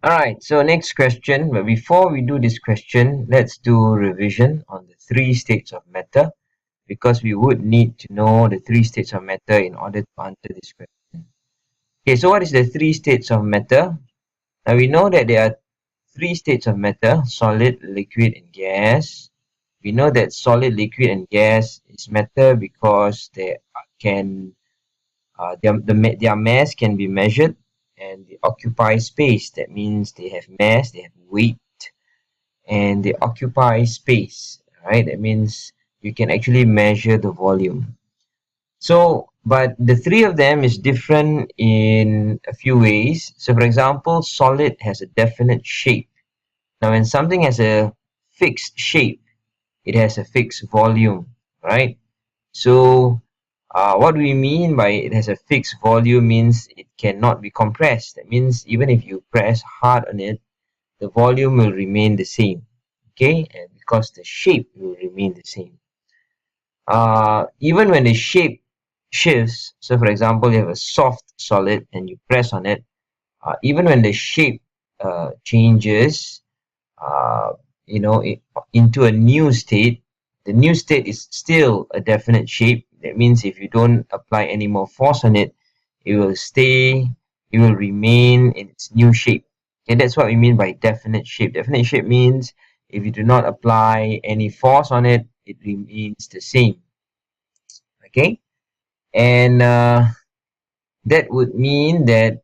Alright, so next question. But before we do this question, let's do revision on the three states of matter because we would need to know the three states of matter in order to answer this question. Okay, so what is the three states of matter? Now we know that there are three states of matter: solid, liquid, and gas. We know that solid, liquid, and gas is matter because they can their mass can be measured and they occupy space. That means they have mass, they have weight, and they occupy space. Right? That means you can actually measure the volume. So, but the three of them is different in a few ways. So, for example, solid has a definite shape. Now, when something has a fixed shape, it has a fixed volume, right? So, what we mean by it has a fixed volume means it cannot be compressed. That means even if you press hard on it, the volume will remain the same, okay? And because the shape will remain the same. Even when the shape shifts, so for example, you have a soft solid and you press on it, even when the shape changes, uh, into a new state, the new state is still a definite shape. That means if you don't apply any more force on it, it will stay, it will remain in its new shape. Okay, that's what we mean by definite shape. Definite shape means if you do not apply any force on it, it remains the same. Okay, and that would mean that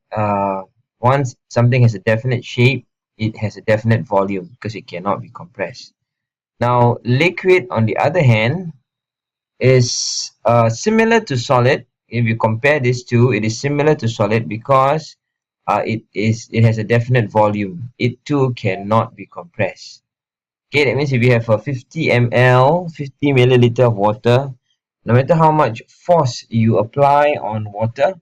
once something has a definite shape, it has a definite volume because it cannot be compressed. Now, liquid, on the other hand, is similar to solid. If you compare these two, it is similar to solid because it has a definite volume. It too cannot be compressed. Okay, that means if you have a 50 ml, 50 milliliter of water, no matter how much force you apply on water,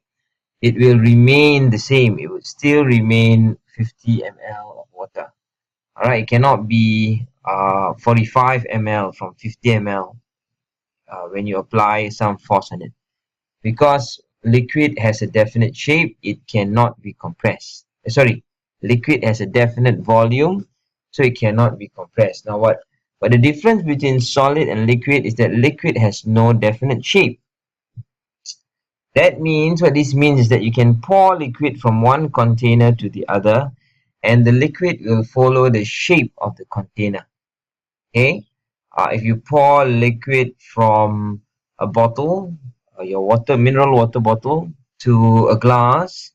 it will remain the same. It would still remain 50 ml of water. Alright, it cannot be 45 ml from 50 ml when you apply some force on it. Because liquid has a definite shape, it cannot be compressed. Sorry, liquid has a definite volume, so it cannot be compressed. Now what? But the difference between solid and liquid is that liquid has no definite shape. That means what this means is that you can pour liquid from one container to the other and the liquid will follow the shape of the container. Okay, if you pour liquid from a bottle, your mineral water bottle, to a glass,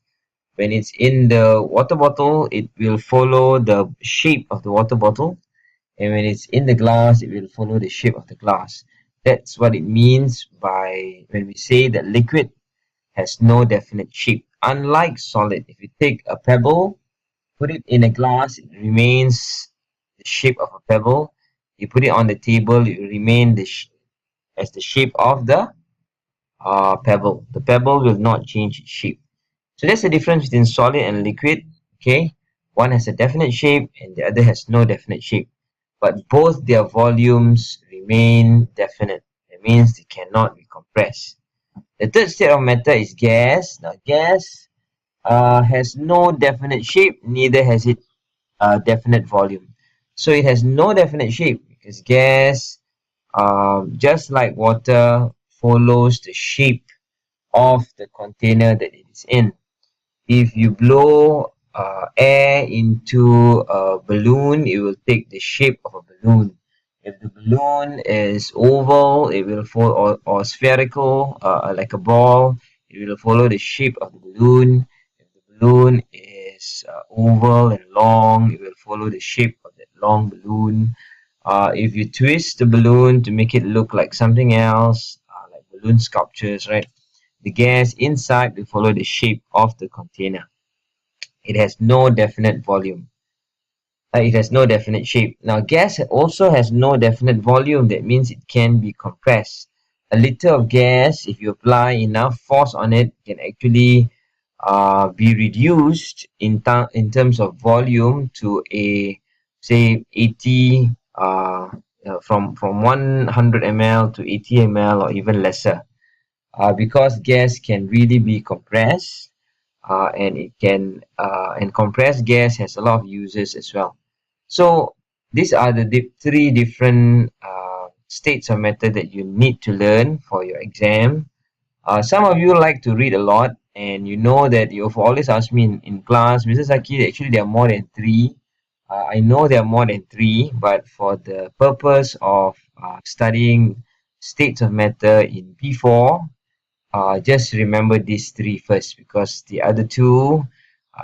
when it's in the water bottle, it will follow the shape of the water bottle, and when it's in the glass, it will follow the shape of the glass. That's what it means by when we say that liquid has no definite shape. Unlike solid, if you take a pebble, put it in a glass, it remains the shape of a pebble. You put it on the table, it will remain as the shape of the pebble. The pebble will not change its shape. So that's the difference between solid and liquid. Okay, one has a definite shape and the other has no definite shape, but both their volumes remain definite. It means they cannot be compressed. The third state of matter is gas. Now, gas has no definite shape, neither has it definite volume. So it has no definite shape because gas, just like water, follows the shape of the container that it is in. If you blow air into a balloon, it will take the shape of a balloon. If the balloon is oval, it will follow, or spherical, like a ball, it will follow the shape of the balloon. If the balloon is oval and long, it will follow the shape of that long balloon. If you twist the balloon to make it look like something else, like balloon sculptures, right? The gas inside will follow the shape of the container. It has no definite volume. It has no definite shape. Now, gas also has no definite volume. That means it can be compressed. A liter of gas, if you apply enough force on it, can actually be reduced in terms of volume to a, say, 80 from 100 ml to 80 ml or even lesser. Because gas can really be compressed, and it can and compressed gas has a lot of uses as well. So these are the three different states of matter that you need to learn for your exam. Some of you like to read a lot, and you know that you've always asked me in class, Mrs. Saki, actually there are more than three. I know there are more than three, but for the purpose of studying states of matter in P4, just remember these three first, because the other two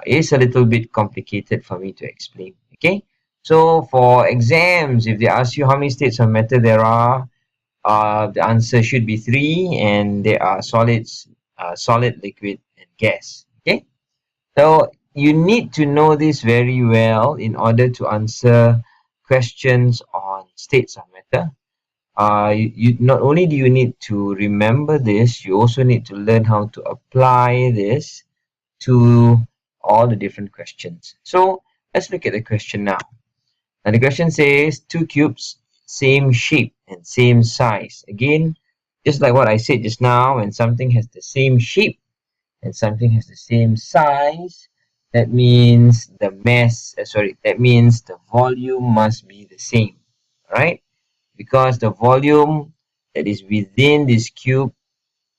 is a little bit complicated for me to explain. Okay, so for exams, if they ask you how many states of matter there are, the answer should be three, and they are solids, solid, liquid, and gas. Okay, so you need to know this very well in order to answer questions on states of matter. You not only do you need to remember this, you also need to learn how to apply this to all the different questions. So let's look at the question now. Now the question says two cubes, same shape and same size. Again, just like what I said just now, when something has the same shape and something has the same size, that means the mass, that means the volume must be the same, right? Because the volume that is within this cube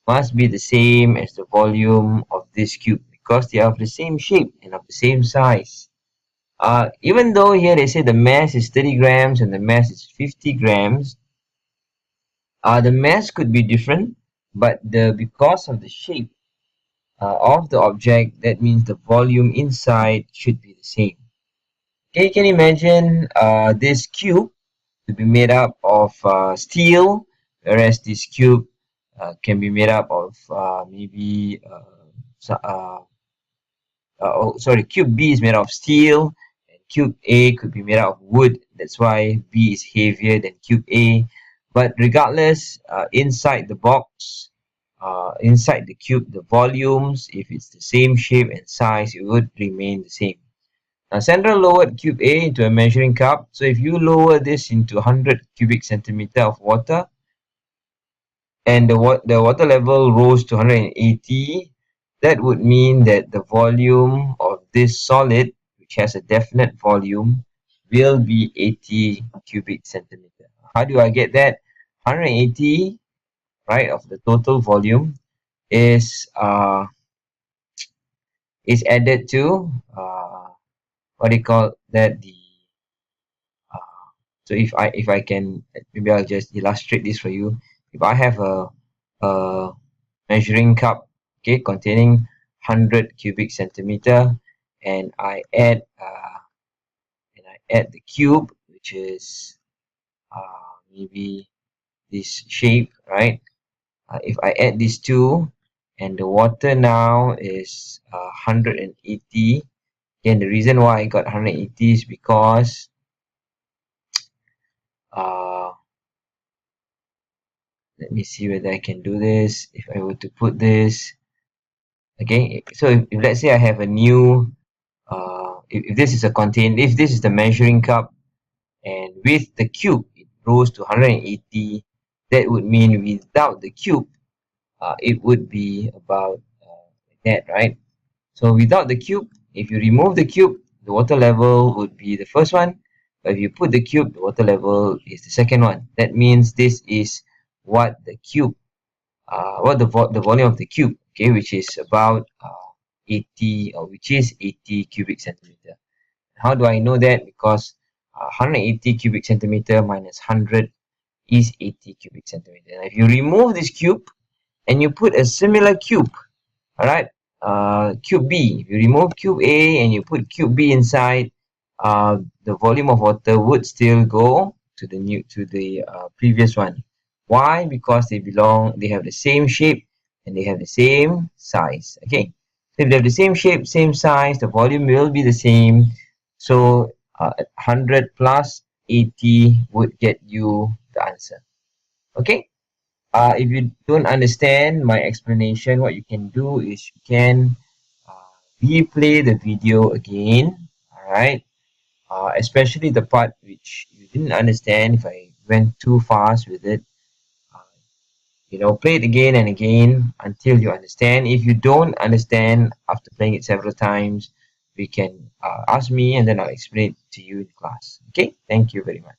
must be the same as the volume of this cube, because they are of the same shape and of the same size. Even though here they say the mass is 30 grams and the mass is 50 grams, the mass could be different, but because of the shape of the object, that means the volume inside should be the same. Okay, you can imagine this cube to be made up of steel, whereas this cube can be made up of maybe cube B is made out of steel, and cube A could be made out of wood. That's why B is heavier than cube A. But regardless, inside the box, inside the cube, the volumes, if it's the same shape and size, it would remain the same. Now, Sandra lowered cube A into a measuring cup. So if you lower this into 100 cubic centimeter of water, and the water level rose to 180, that would mean that the volume of this solid, which has a definite volume, will be 80 cubic centimeter. How do I get that? 180, right, of the total volume is added to what do you call that, the so if I can, maybe I'll just illustrate this for you. If I have a measuring cup, okay, containing 100 cubic centimeter, and I add the cube, which is maybe this shape, right? If I add these two, and the water now is 180. Again, the reason why I got 180 is because uh, let me see whether I can do this. If I were to put this, okay, so if let's say I have a new if this is if this is the measuring cup, and with the cube it rose to 180, that would mean without the cube it would be about like that, right? So without the cube, if you remove the cube, the water level would be the first one, but if you put the cube, the water level is the second one. That means this is what the cube what the volume of the cube, okay, which is about 80, or which is 80 cubic centimeter. How do I know that? Because 180 cubic centimeter minus 100 is 80 cubic centimeter. Now, if you remove this cube and you put a similar cube, all right, cube B, if you remove cube A and you put cube B inside, the volume of water would still go to the previous one. Why? Because they have the same shape and they have the same size. Okay, so if they have the same shape, same size, the volume will be the same. So 100 plus 80 would get you the answer. Okay. If you don't understand my explanation, what you can do is you can replay the video again. All right. Especially the part which you didn't understand. If I went too fast with it, uh, play it again and again until you understand. If you don't understand after playing it several times, we can ask me and then I'll explain it to you in class. Okay, thank you very much.